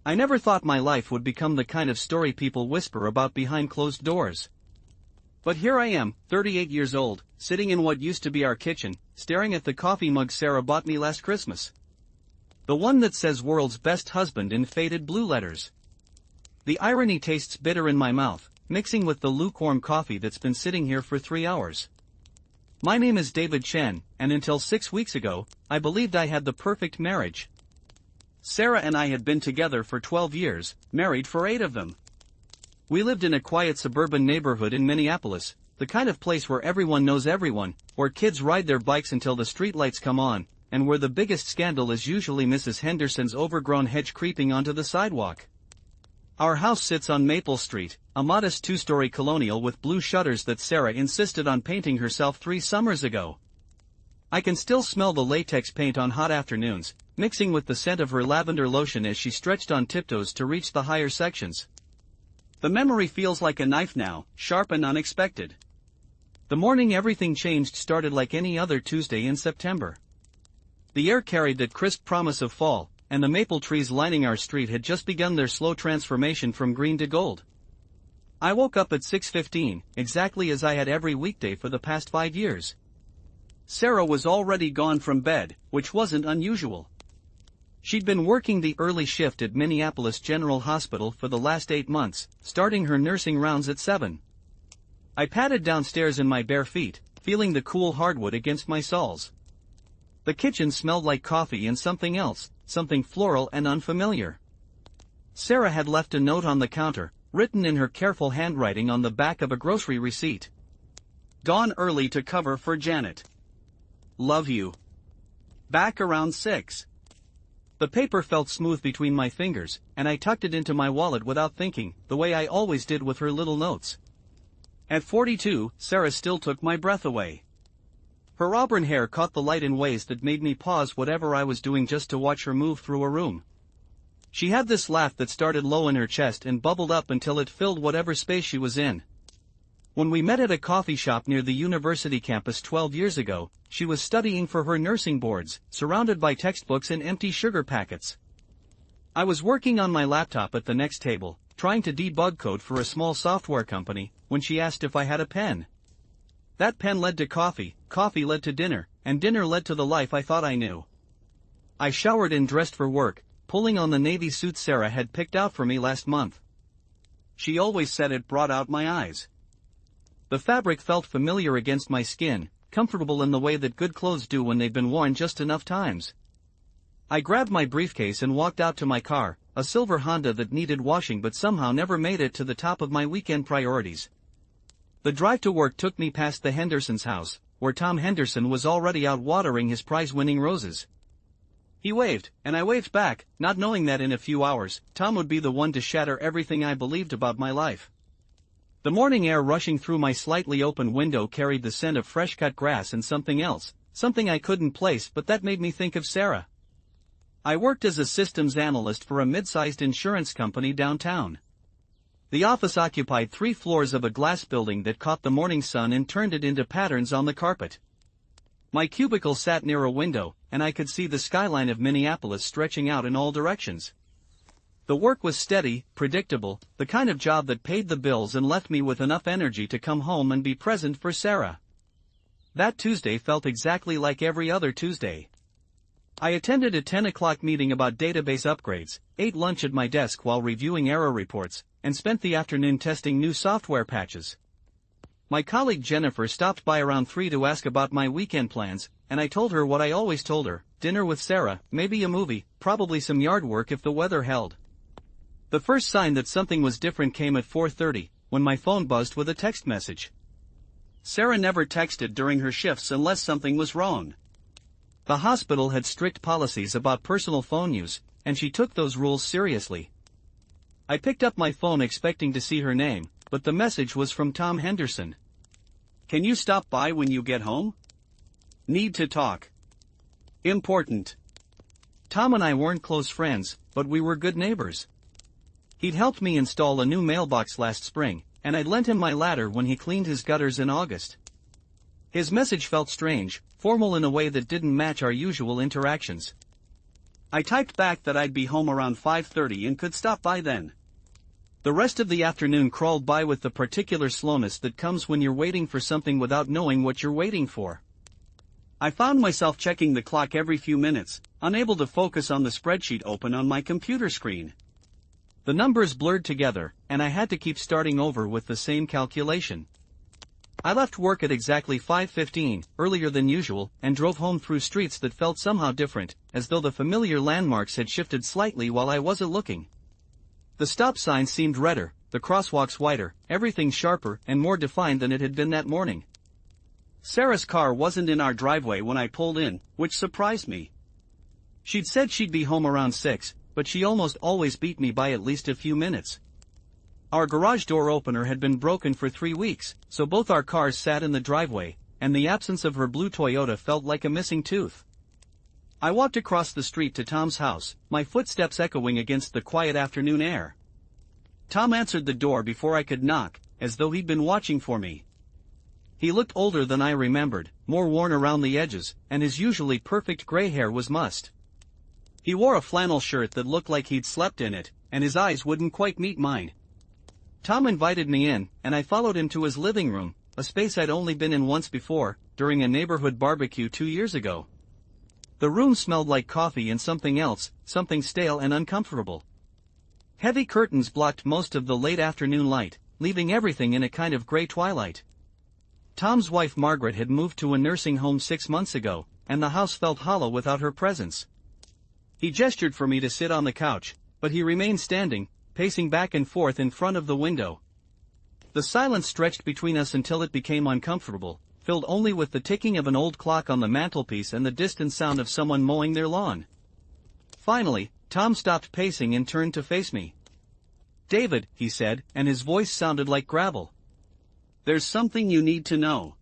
I never thought my life would become the kind of story people whisper about behind closed doors. But here I am, 38 years old, sitting in what used to be our kitchen, staring at the coffee mug Sarah bought me last Christmas. The one that says "World's Best Husband" in faded blue letters. The irony tastes bitter in my mouth, mixing with the lukewarm coffee that's been sitting here for 3 hours. My name is David Chen, and until 6 weeks ago, I believed I had the perfect marriage. Sarah and I had been together for 12 years, married for 8 of them. We lived in a quiet suburban neighborhood in Minneapolis, the kind of place where everyone knows everyone, where kids ride their bikes until the streetlights come on, and where the biggest scandal is usually Mrs. Henderson's overgrown hedge creeping onto the sidewalk. Our house sits on Maple Street, a modest 2-story colonial with blue shutters that Sarah insisted on painting herself 3 summers ago. I can still smell the latex paint on hot afternoons, mixing with the scent of her lavender lotion as she stretched on tiptoes to reach the higher sections. The memory feels like a knife now, sharp and unexpected. The morning everything changed started like any other Tuesday in September. The air carried that crisp promise of fall, and the maple trees lining our street had just begun their slow transformation from green to gold. I woke up at 6:15, exactly as I had every weekday for the past 5 years. Sarah was already gone from bed, which wasn't unusual. She'd been working the early shift at Minneapolis General Hospital for the last 8 months, starting her nursing rounds at 7. I padded downstairs in my bare feet, feeling the cool hardwood against my soles. The kitchen smelled like coffee and something else, something floral and unfamiliar. Sarah had left a note on the counter, written in her careful handwriting on the back of a grocery receipt. Gone early to cover for Janet. Love you. Back around 6. The paper felt smooth between my fingers, and I tucked it into my wallet without thinking, the way I always did with her little notes. At 42, Sarah still took my breath away. Her auburn hair caught the light in ways that made me pause whatever I was doing just to watch her move through a room. She had this laugh that started low in her chest and bubbled up until it filled whatever space she was in. When we met at a coffee shop near the university campus 12 years ago, she was studying for her nursing boards, surrounded by textbooks and empty sugar packets. I was working on my laptop at the next table, trying to debug code for a small software company, when she asked if I had a pen. That pen led to coffee, coffee led to dinner, and dinner led to the life I thought I knew. I showered and dressed for work, pulling on the navy suit Sarah had picked out for me last month. She always said it brought out my eyes. The fabric felt familiar against my skin, comfortable in the way that good clothes do when they've been worn just enough times. I grabbed my briefcase and walked out to my car, a silver Honda that needed washing but somehow never made it to the top of my weekend priorities. The drive to work took me past the Hendersons' house, where Tom Henderson was already out watering his prize-winning roses. He waved, and I waved back, not knowing that in a few hours, Tom would be the one to shatter everything I believed about my life. The morning air rushing through my slightly open window carried the scent of fresh-cut grass and something else, something I couldn't place, but that made me think of Sarah. I worked as a systems analyst for a mid-sized insurance company downtown. The office occupied 3 floors of a glass building that caught the morning sun and turned it into patterns on the carpet. My cubicle sat near a window, and I could see the skyline of Minneapolis stretching out in all directions. The work was steady, predictable, the kind of job that paid the bills and left me with enough energy to come home and be present for Sarah. That Tuesday felt exactly like every other Tuesday. I attended a 10 o'clock meeting about database upgrades, ate lunch at my desk while reviewing error reports, and spent the afternoon testing new software patches. My colleague Jennifer stopped by around 3 to ask about my weekend plans, and I told her what I always told her: dinner with Sarah, maybe a movie, probably some yard work if the weather held. The first sign that something was different came at 4:30, when my phone buzzed with a text message. Sarah never texted during her shifts unless something was wrong. The hospital had strict policies about personal phone use, and she took those rules seriously. I picked up my phone expecting to see her name, but the message was from Tom Henderson. Can you stop by when you get home? Need to talk. Important. Tom and I weren't close friends, but we were good neighbors. He'd helped me install a new mailbox last spring, and I'd lent him my ladder when he cleaned his gutters in August. His message felt strange, formal in a way that didn't match our usual interactions. I typed back that I'd be home around 5:30 and could stop by then. The rest of the afternoon crawled by with the particular slowness that comes when you're waiting for something without knowing what you're waiting for. I found myself checking the clock every few minutes, unable to focus on the spreadsheet open on my computer screen. The numbers blurred together, and I had to keep starting over with the same calculation. I left work at exactly 5:15, earlier than usual, and drove home through streets that felt somehow different, as though the familiar landmarks had shifted slightly while I wasn't looking. The stop signs seemed redder, the crosswalks wider, everything sharper and more defined than it had been that morning. Sarah's car wasn't in our driveway when I pulled in, which surprised me. She'd said she'd be home around 6, but she almost always beat me by at least a few minutes. Our garage door opener had been broken for 3 weeks, so both our cars sat in the driveway, and the absence of her blue Toyota felt like a missing tooth. I walked across the street to Tom's house, my footsteps echoing against the quiet afternoon air. Tom answered the door before I could knock, as though he'd been watching for me. He looked older than I remembered, more worn around the edges, and his usually perfect gray hair was mussed. He wore a flannel shirt that looked like he'd slept in it, and his eyes wouldn't quite meet mine. Tom invited me in, and I followed him to his living room, a space I'd only been in once before, during a neighborhood barbecue 2 years ago. The room smelled like coffee and something else, something stale and uncomfortable. Heavy curtains blocked most of the late afternoon light, leaving everything in a kind of gray twilight. Tom's wife Margaret had moved to a nursing home 6 months ago, and the house felt hollow without her presence. He gestured for me to sit on the couch, but he remained standing, pacing back and forth in front of the window. The silence stretched between us until it became uncomfortable, filled only with the ticking of an old clock on the mantelpiece and the distant sound of someone mowing their lawn. Finally, Tom stopped pacing and turned to face me. "David," he said, and his voice sounded like gravel. "There's something you need to know.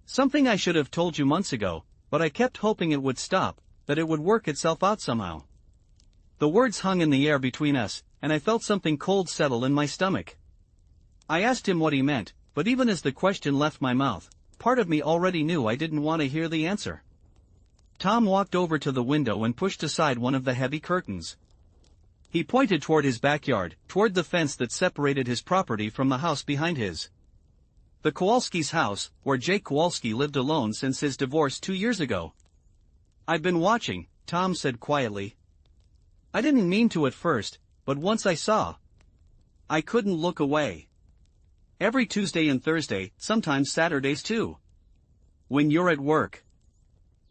Something I should have told you months ago, but I kept hoping it would stop, that it would work itself out somehow." The words hung in the air between us, and I felt something cold settle in my stomach. I asked him what he meant, but even as the question left my mouth, part of me already knew I didn't want to hear the answer. Tom walked over to the window and pushed aside one of the heavy curtains. He pointed toward his backyard, toward the fence that separated his property from the house behind his. The Kowalski's house, where Jake Kowalski lived alone since his divorce 2 years ago. "I've been watching," Tom said quietly. "I didn't mean to at first, but once I saw, I couldn't look away. Every Tuesday and Thursday, sometimes Saturdays too. When you're at work."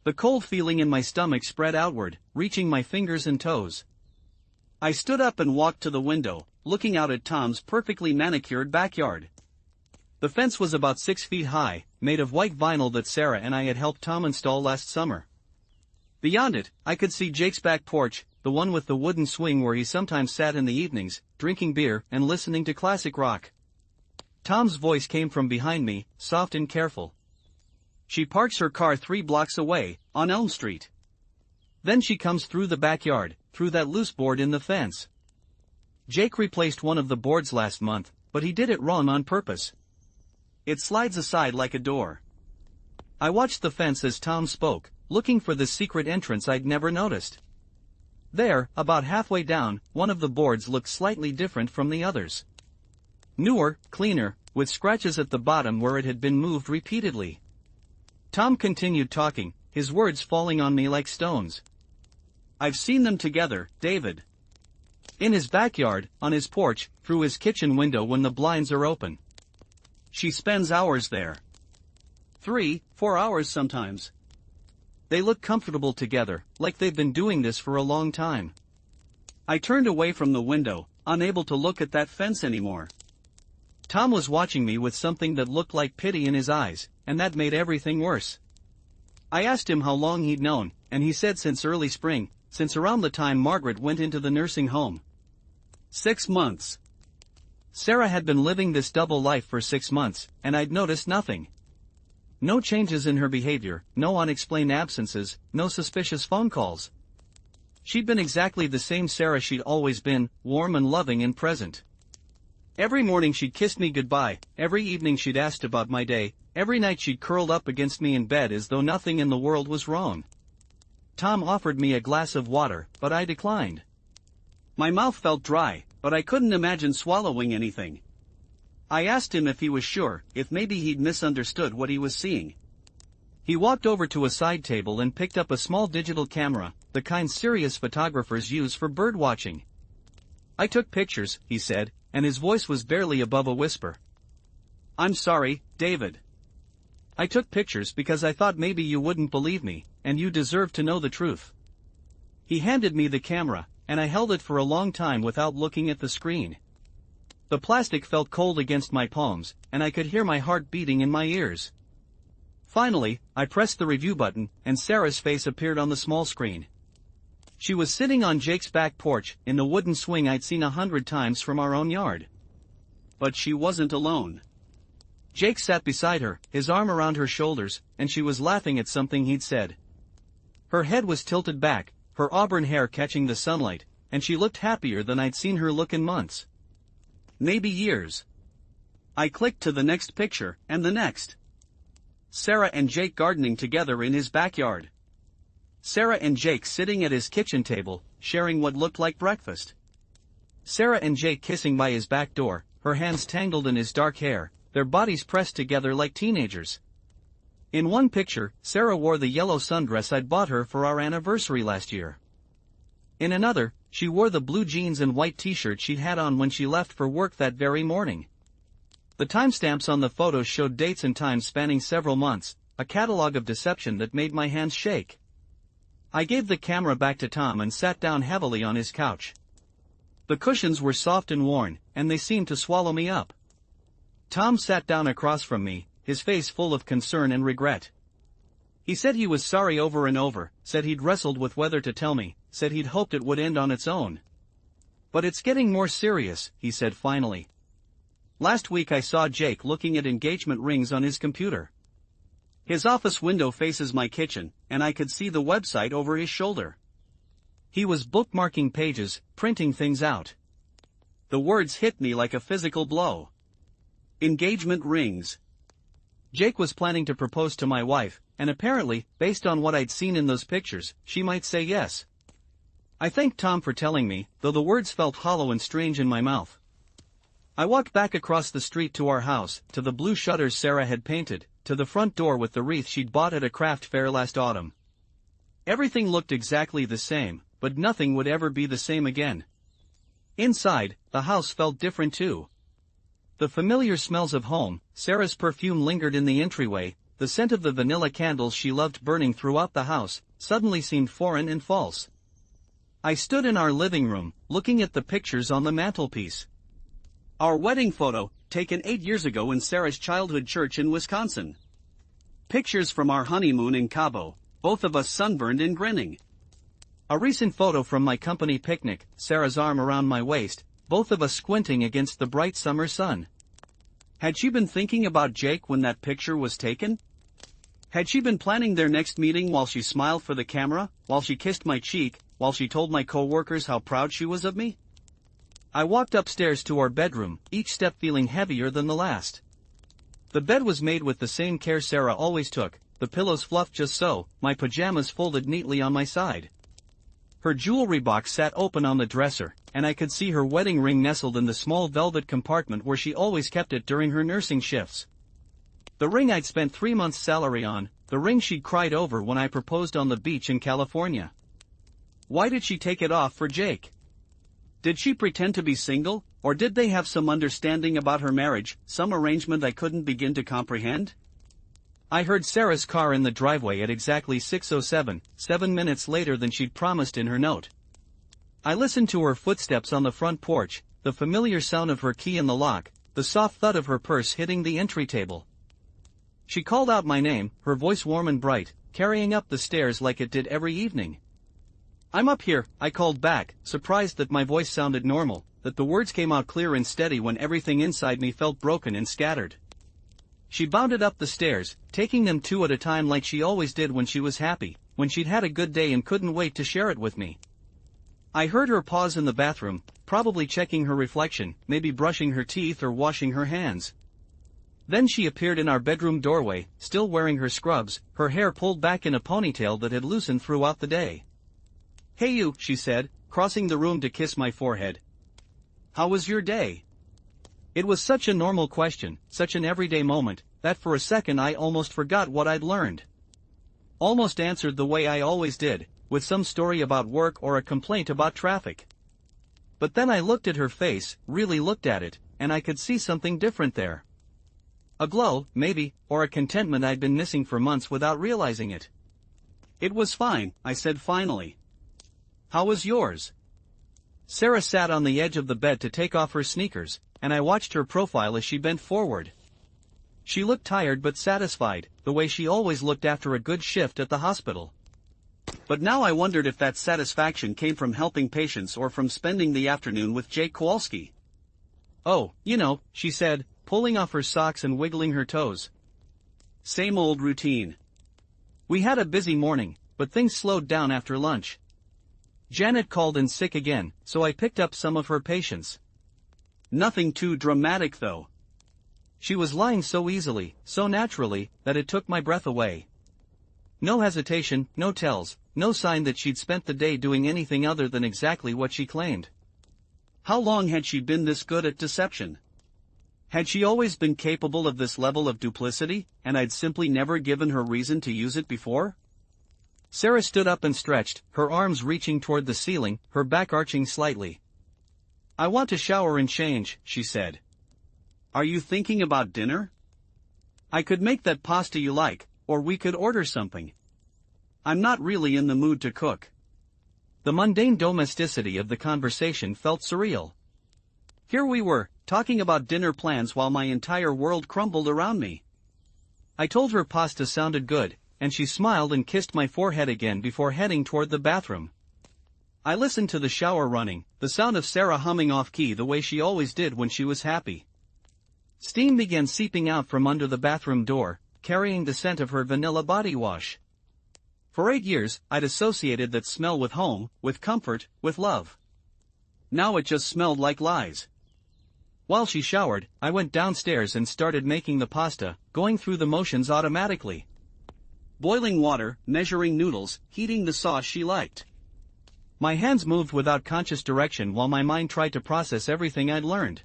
The cold feeling in my stomach spread outward, reaching my fingers and toes. I stood up and walked to the window, looking out at Tom's perfectly manicured backyard. The fence was about 6 feet high, made of white vinyl that Sarah and I had helped Tom install last summer. Beyond it, I could see Jake's back porch, the one with the wooden swing where he sometimes sat in the evenings, drinking beer and listening to classic rock. Tom's voice came from behind me, soft and careful. "She parks her car 3 blocks away, on Elm Street. Then she comes through the backyard, through that loose board in the fence. Jake replaced one of the boards last month, but he did it wrong on purpose. It slides aside like a door." I watched the fence as Tom spoke, looking for the secret entrance I'd never noticed. There, about halfway down, one of the boards looked slightly different from the others. Newer, cleaner, with scratches at the bottom where it had been moved repeatedly. Tom continued talking, his words falling on me like stones. "I've seen them together, David. In his backyard, on his porch, through his kitchen window when the blinds are open. She spends hours there. 3, 4 hours sometimes. They look comfortable together, like they've been doing this for a long time." I turned away from the window, unable to look at that fence anymore. Tom was watching me with something that looked like pity in his eyes, and that made everything worse. I asked him how long he'd known, and he said since early spring, since around the time Margaret went into the nursing home. 6 months. Sarah had been living this double life for 6 months, and I'd noticed nothing. No changes in her behavior, no unexplained absences, no suspicious phone calls. She'd been exactly the same Sarah she'd always been, warm and loving and present. Every morning she'd kissed me goodbye, every evening she'd asked about my day, every night she'd curled up against me in bed as though nothing in the world was wrong. Tom offered me a glass of water, but I declined. My mouth felt dry, but I couldn't imagine swallowing anything. I asked him if he was sure, if maybe he'd misunderstood what he was seeing. He walked over to a side table and picked up a small digital camera, the kind serious photographers use for bird watching. I took pictures, he said, and his voice was barely above a whisper. I'm sorry, David. I took pictures because I thought maybe you wouldn't believe me, and you deserve to know the truth. He handed me the camera, and I held it for a long time without looking at the screen. The plastic felt cold against my palms, and I could hear my heart beating in my ears. Finally, I pressed the review button, and Sarah's face appeared on the small screen. She was sitting on Jake's back porch, in the wooden swing I'd seen 100 times from our own yard. But she wasn't alone. Jake sat beside her, his arm around her shoulders, and she was laughing at something he'd said. Her head was tilted back, her auburn hair catching the sunlight, and she looked happier than I'd seen her look in months. Maybe years. I clicked to the next picture, and the next. Sarah and Jake gardening together in his backyard. Sarah and Jake sitting at his kitchen table, sharing what looked like breakfast. Sarah and Jake kissing by his back door, her hands tangled in his dark hair, their bodies pressed together like teenagers. In one picture, Sarah wore the yellow sundress I'd bought her for our anniversary last year. In another, she wore the blue jeans and white t-shirt she'd had on when she left for work that very morning. The timestamps on the photos showed dates and times spanning several months, a catalog of deception that made my hands shake. I gave the camera back to Tom and sat down heavily on his couch. The cushions were soft and worn, and they seemed to swallow me up. Tom sat down across from me, his face full of concern and regret. He said he was sorry over and over, said he'd wrestled with whether to tell me, said he'd hoped it would end on its own. But it's getting more serious, he said finally. Last week I saw Jake looking at engagement rings on his computer. His office window faces my kitchen, and I could see the website over his shoulder. He was bookmarking pages, printing things out. The words hit me like a physical blow. Engagement rings. Jake was planning to propose to my wife, and apparently, based on what I'd seen in those pictures, she might say yes. I thanked Tom for telling me, though the words felt hollow and strange in my mouth. I walked back across the street to our house, to the blue shutters Sarah had painted, to the front door with the wreath she'd bought at a craft fair last autumn. Everything looked exactly the same, but nothing would ever be the same again. Inside, the house felt different too. The familiar smells of home, Sarah's perfume lingered in the entryway, the scent of the vanilla candles she loved burning throughout the house, suddenly seemed foreign and false. I stood in our living room, looking at the pictures on the mantelpiece. Our wedding photo, taken 8 years ago in Sarah's childhood church in Wisconsin. Pictures from our honeymoon in Cabo, both of us sunburned and grinning. A recent photo from my company picnic, Sarah's arm around my waist, both of us squinting against the bright summer sun. Had she been thinking about Jake when that picture was taken? Had she been planning their next meeting while she smiled for the camera, while she kissed my cheek, while she told my co-workers how proud she was of me? I walked upstairs to our bedroom, each step feeling heavier than the last. The bed was made with the same care Sarah always took, the pillows fluffed just so, my pajamas folded neatly on my side. Her jewelry box sat open on the dresser, and I could see her wedding ring nestled in the small velvet compartment where she always kept it during her nursing shifts. The ring I'd spent 3 months' salary on, the ring she'd cried over when I proposed on the beach in California. Why did she take it off for Jake? Did she pretend to be single, or did they have some understanding about her marriage, some arrangement I couldn't begin to comprehend? I heard Sarah's car in the driveway at exactly 6:07, 7 minutes later than she'd promised in her note. I listened to her footsteps on the front porch, the familiar sound of her key in the lock, the soft thud of her purse hitting the entry table. She called out my name, her voice warm and bright, carrying up the stairs like it did every evening. "I'm up here," I called back, surprised that my voice sounded normal, that the words came out clear and steady when everything inside me felt broken and scattered. She bounded up the stairs, taking them 2 at a time like she always did when she was happy, when she'd had a good day and couldn't wait to share it with me. I heard her pause in the bathroom, probably checking her reflection, maybe brushing her teeth or washing her hands. Then she appeared in our bedroom doorway, still wearing her scrubs, her hair pulled back in a ponytail that had loosened throughout the day. "Hey you," she said, crossing the room to kiss my forehead. "How was your day?" It was such a normal question, such an everyday moment, that for a second I almost forgot what I'd learned. Almost answered the way I always did, with some story about work or a complaint about traffic. But then I looked at her face, really looked at it, and I could see something different there. A glow, maybe, or a contentment I'd been missing for months without realizing it. "It was fine," I said finally. "How was yours?" Sarah sat on the edge of the bed to take off her sneakers, and I watched her profile as she bent forward. She looked tired but satisfied, the way she always looked after a good shift at the hospital. But now I wondered if that satisfaction came from helping patients or from spending the afternoon with Jake Kowalski. "Oh, you know," she said, pulling off her socks and wiggling her toes. "Same old routine." We had a busy morning, but things slowed down after lunch. Janet called in sick again, so I picked up some of her patients. Nothing too dramatic though. She was lying so easily, so naturally, that it took my breath away. No hesitation, no tells, no sign that she'd spent the day doing anything other than exactly what she claimed. How long had she been this good at deception? Had she always been capable of this level of duplicity, and I'd simply never given her reason to use it before? Sarah stood up and stretched, her arms reaching toward the ceiling, her back arching slightly. "I want to shower and change," she said. "Are you thinking about dinner? I could make that pasta you like, or we could order something. I'm not really in the mood to cook." The mundane domesticity of the conversation felt surreal. Here we were, talking about dinner plans while my entire world crumbled around me. I told her pasta sounded good, and she smiled and kissed my forehead again before heading toward the bathroom. I listened to the shower running, the sound of Sarah humming off-key the way she always did when she was happy. Steam began seeping out from under the bathroom door, carrying the scent of her vanilla body wash. For 8 years, I'd associated that smell with home, with comfort, with love. Now it just smelled like lies. While she showered, I went downstairs and started making the pasta, going through the motions automatically. Boiling water, measuring noodles, heating the sauce she liked. My hands moved without conscious direction while my mind tried to process everything I'd learned.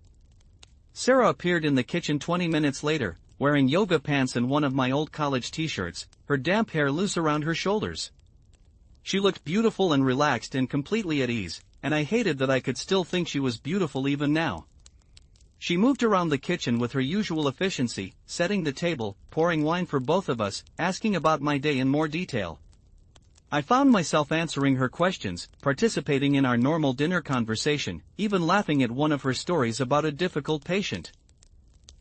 Sarah appeared in the kitchen 20 minutes later, wearing yoga pants and one of my old college t-shirts, her damp hair loose around her shoulders. She looked beautiful and relaxed and completely at ease, and I hated that I could still think she was beautiful even now. She moved around the kitchen with her usual efficiency, setting the table, pouring wine for both of us, asking about my day in more detail. I found myself answering her questions, participating in our normal dinner conversation, even laughing at one of her stories about a difficult patient.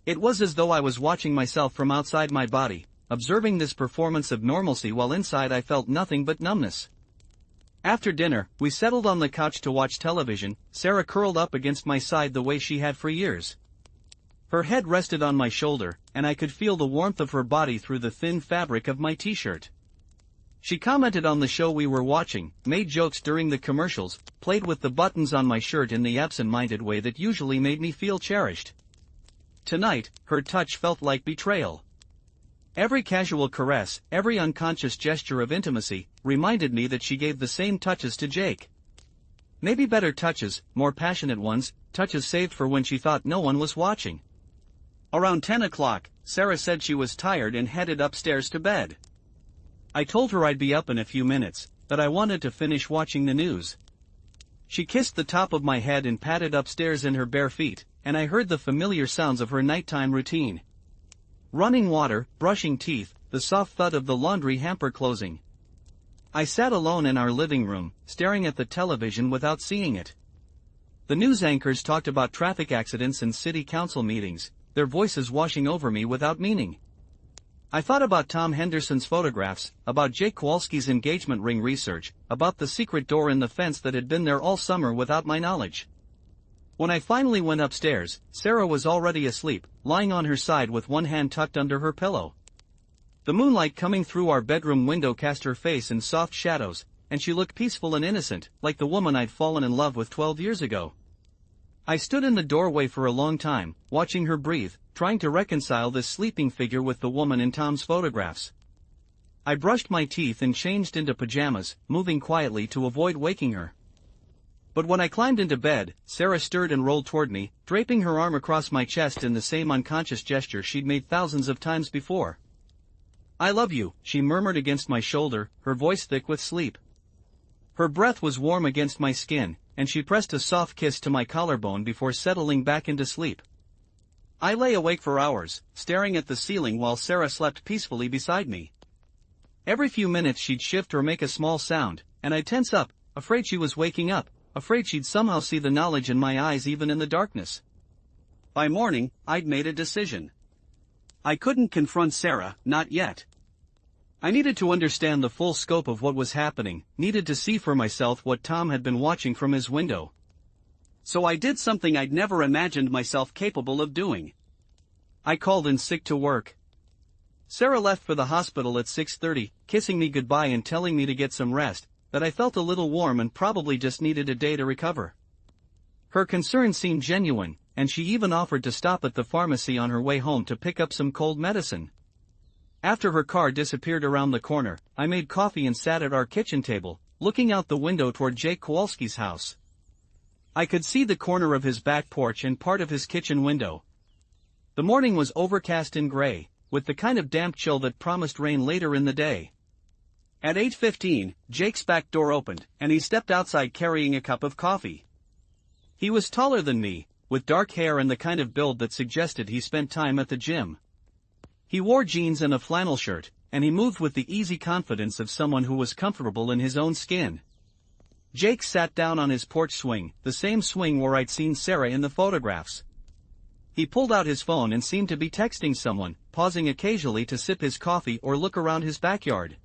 It was as though I was watching myself from outside my body, observing this performance of normalcy while inside I felt nothing but numbness. After dinner, we settled on the couch to watch television, Sarah curled up against my side the way she had for years. Her head rested on my shoulder, and I could feel the warmth of her body through the thin fabric of my t-shirt. She commented on the show we were watching, made jokes during the commercials, played with the buttons on my shirt in the absent-minded way that usually made me feel cherished. Tonight, her touch felt like betrayal. Every casual caress, every unconscious gesture of intimacy, reminded me that she gave the same touches to Jake. Maybe better touches, more passionate ones, touches saved for when she thought no one was watching. Around 10 o'clock, Sarah said she was tired and headed upstairs to bed. I told her I'd be up in a few minutes, that I wanted to finish watching the news. She kissed the top of my head and padded upstairs in her bare feet, and I heard the familiar sounds of her nighttime routine. Running water, brushing teeth, the soft thud of the laundry hamper closing. I sat alone in our living room, staring at the television without seeing it. The news anchors talked about traffic accidents and city council meetings, their voices washing over me without meaning. I thought about Tom Henderson's photographs, about Jake Kowalski's engagement ring research, about the secret door in the fence that had been there all summer without my knowledge. When I finally went upstairs, Sarah was already asleep, lying on her side with one hand tucked under her pillow. The moonlight coming through our bedroom window cast her face in soft shadows, and she looked peaceful and innocent, like the woman I'd fallen in love with 12 years ago. I stood in the doorway for a long time, watching her breathe, trying to reconcile this sleeping figure with the woman in Tom's photographs. I brushed my teeth and changed into pajamas, moving quietly to avoid waking her. But when I climbed into bed, Sarah stirred and rolled toward me, draping her arm across my chest in the same unconscious gesture she'd made thousands of times before. "I love you," she murmured against my shoulder, her voice thick with sleep. Her breath was warm against my skin, and she pressed a soft kiss to my collarbone before settling back into sleep. I lay awake for hours, staring at the ceiling while Sarah slept peacefully beside me. Every few minutes she'd shift or make a small sound, and I'd tense up, afraid she was waking up, afraid she'd somehow see the knowledge in my eyes even in the darkness. By morning, I'd made a decision. I couldn't confront Sarah, not yet. I needed to understand the full scope of what was happening, needed to see for myself what Tom had been watching from his window. So I did something I'd never imagined myself capable of doing. I called in sick to work. Sarah left for the hospital at 6:30, kissing me goodbye and telling me to get some rest, that I felt a little warm and probably just needed a day to recover. Her concern seemed genuine, and she even offered to stop at the pharmacy on her way home to pick up some cold medicine. After her car disappeared around the corner, I made coffee and sat at our kitchen table, looking out the window toward Jake Kowalski's house. I could see the corner of his back porch and part of his kitchen window. The morning was overcast and gray, with the kind of damp chill that promised rain later in the day. At 8:15, Jake's back door opened, and he stepped outside carrying a cup of coffee. He was taller than me, with dark hair and the kind of build that suggested he spent time at the gym. He wore jeans and a flannel shirt, and he moved with the easy confidence of someone who was comfortable in his own skin. Jake sat down on his porch swing, the same swing where I'd seen Sarah in the photographs. He pulled out his phone and seemed to be texting someone, pausing occasionally to sip his coffee or look around his backyard.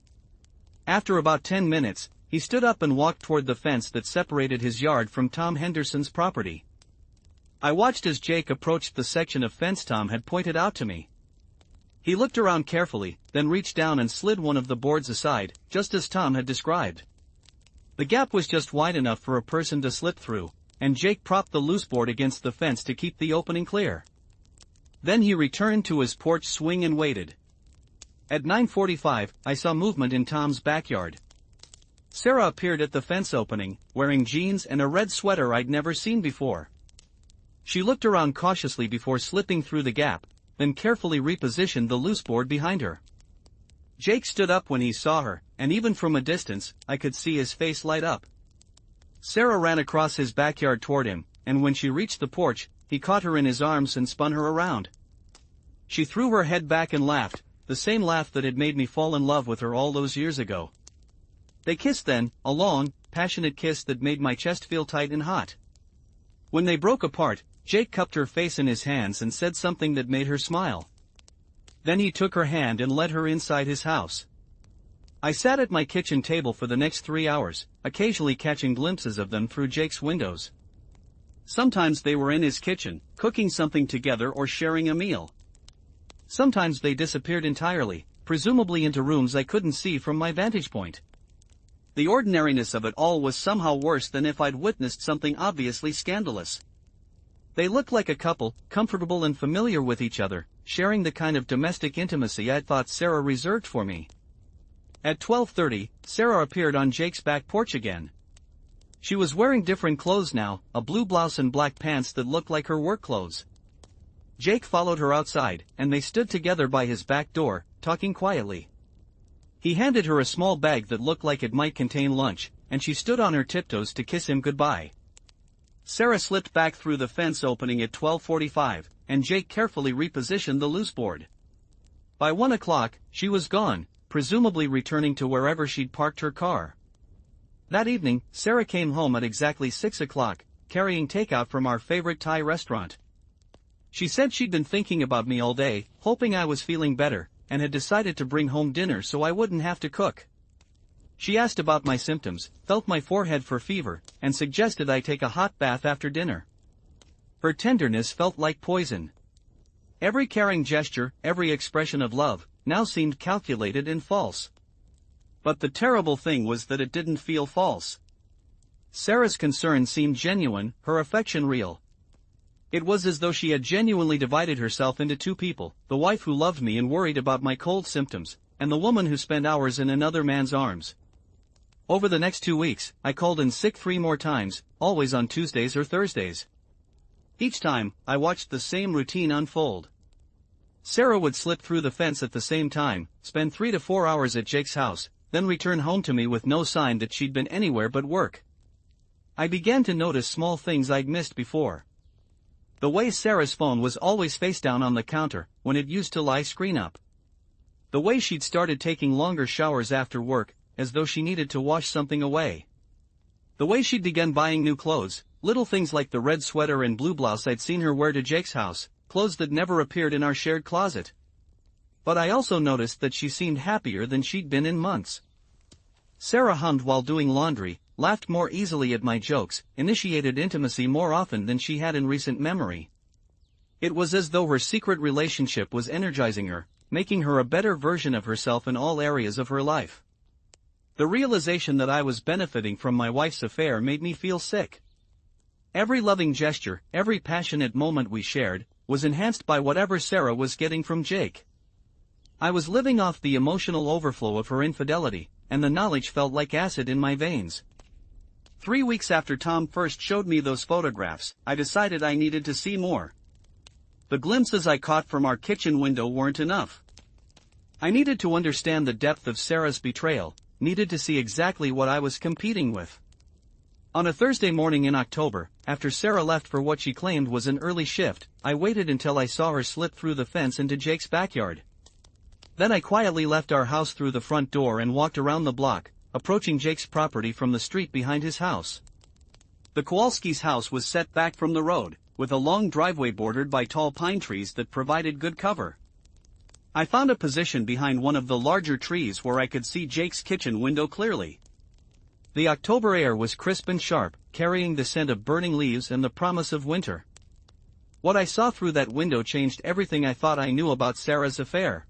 After about 10 minutes, he stood up and walked toward the fence that separated his yard from Tom Henderson's property. I watched as Jake approached the section of fence Tom had pointed out to me. He looked around carefully, then reached down and slid one of the boards aside, just as Tom had described. The gap was just wide enough for a person to slip through, and Jake propped the loose board against the fence to keep the opening clear. Then he returned to his porch swing and waited. At 9:45, I saw movement in Tom's backyard. Sarah appeared at the fence opening, wearing jeans and a red sweater I'd never seen before. She looked around cautiously before slipping through the gap, then carefully repositioned the loose board behind her. Jake stood up when he saw her, and even from a distance, I could see his face light up. Sarah ran across his backyard toward him, and when she reached the porch, he caught her in his arms and spun her around. She threw her head back and laughed, the same laugh that had made me fall in love with her all those years ago. They kissed then, a long, passionate kiss that made my chest feel tight and hot. When they broke apart, Jake cupped her face in his hands and said something that made her smile. Then he took her hand and led her inside his house. I sat at my kitchen table for the next 3 hours, occasionally catching glimpses of them through Jake's windows. Sometimes they were in his kitchen, cooking something together or sharing a meal. Sometimes they disappeared entirely, presumably into rooms I couldn't see from my vantage point. The ordinariness of it all was somehow worse than if I'd witnessed something obviously scandalous. They looked like a couple, comfortable and familiar with each other, sharing the kind of domestic intimacy I thought Sarah reserved for me. At 12:30, Sarah appeared on Jake's back porch again. She was wearing different clothes now, a blue blouse and black pants that looked like her work clothes. Jake followed her outside, and they stood together by his back door, talking quietly. He handed her a small bag that looked like it might contain lunch, and she stood on her tiptoes to kiss him goodbye. Sarah slipped back through the fence opening at 12:45, and Jake carefully repositioned the loose board. By 1 o'clock, she was gone, presumably returning to wherever she'd parked her car. That evening, Sarah came home at exactly 6 o'clock, carrying takeout from our favorite Thai restaurant. She said she'd been thinking about me all day, hoping I was feeling better, and had decided to bring home dinner so I wouldn't have to cook. She asked about my symptoms, felt my forehead for fever, and suggested I take a hot bath after dinner. Her tenderness felt like poison. Every caring gesture, every expression of love, now seemed calculated and false. But the terrible thing was that it didn't feel false. Sarah's concern seemed genuine, her affection real. It was as though she had genuinely divided herself into two people, the wife who loved me and worried about my cold symptoms, and the woman who spent hours in another man's arms. Over the next 2 weeks, I called in sick 3 more times, always on Tuesdays or Thursdays. Each time, I watched the same routine unfold. Sarah would slip through the fence at the same time, spend 3 to 4 hours at Jake's house, then return home to me with no sign that she'd been anywhere but work. I began to notice small things I'd missed before. The way Sarah's phone was always face down on the counter, when it used to lie screen up. The way she'd started taking longer showers after work, as though she needed to wash something away. The way she'd begun buying new clothes, little things like the red sweater and blue blouse I'd seen her wear to Jake's house, clothes that never appeared in our shared closet. But I also noticed that she seemed happier than she'd been in months. Sarah hummed while doing laundry, laughed more easily at my jokes, initiated intimacy more often than she had in recent memory. It was as though her secret relationship was energizing her, making her a better version of herself in all areas of her life. The realization that I was benefiting from my wife's affair made me feel sick. Every loving gesture, every passionate moment we shared, was enhanced by whatever Sarah was getting from Jake. I was living off the emotional overflow of her infidelity, and the knowledge felt like acid in my veins. 3 weeks after Tom first showed me those photographs, I decided I needed to see more. The glimpses I caught from our kitchen window weren't enough. I needed to understand the depth of Sarah's betrayal, needed to see exactly what I was competing with. On a Thursday morning in October, after Sarah left for what she claimed was an early shift, I waited until I saw her slip through the fence into Jake's backyard. Then I quietly left our house through the front door and walked around the block, approaching Jake's property from the street behind his house. The Kowalski's house was set back from the road, with a long driveway bordered by tall pine trees that provided good cover. I found a position behind one of the larger trees where I could see Jake's kitchen window clearly. The October air was crisp and sharp, carrying the scent of burning leaves and the promise of winter. What I saw through that window changed everything I thought I knew about Sarah's affair.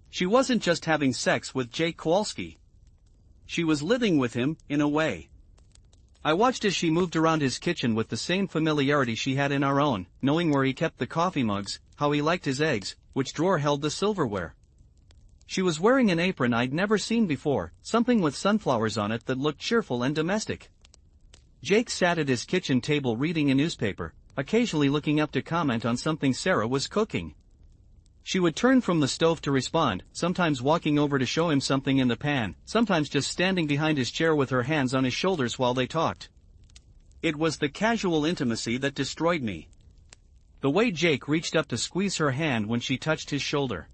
She wasn't just having sex with Jake Kowalski. She was living with him, in a way. I watched as she moved around his kitchen with the same familiarity she had in our own, knowing where he kept the coffee mugs, how he liked his eggs, which drawer held the silverware. She was wearing an apron I'd never seen before, something with sunflowers on it that looked cheerful and domestic. Jake sat at his kitchen table reading a newspaper, occasionally looking up to comment on something Sarah was cooking. She would turn from the stove to respond, sometimes walking over to show him something in the pan, sometimes just standing behind his chair with her hands on his shoulders while they talked. It was the casual intimacy that destroyed me. The way Jake reached up to squeeze her hand when she touched his shoulder.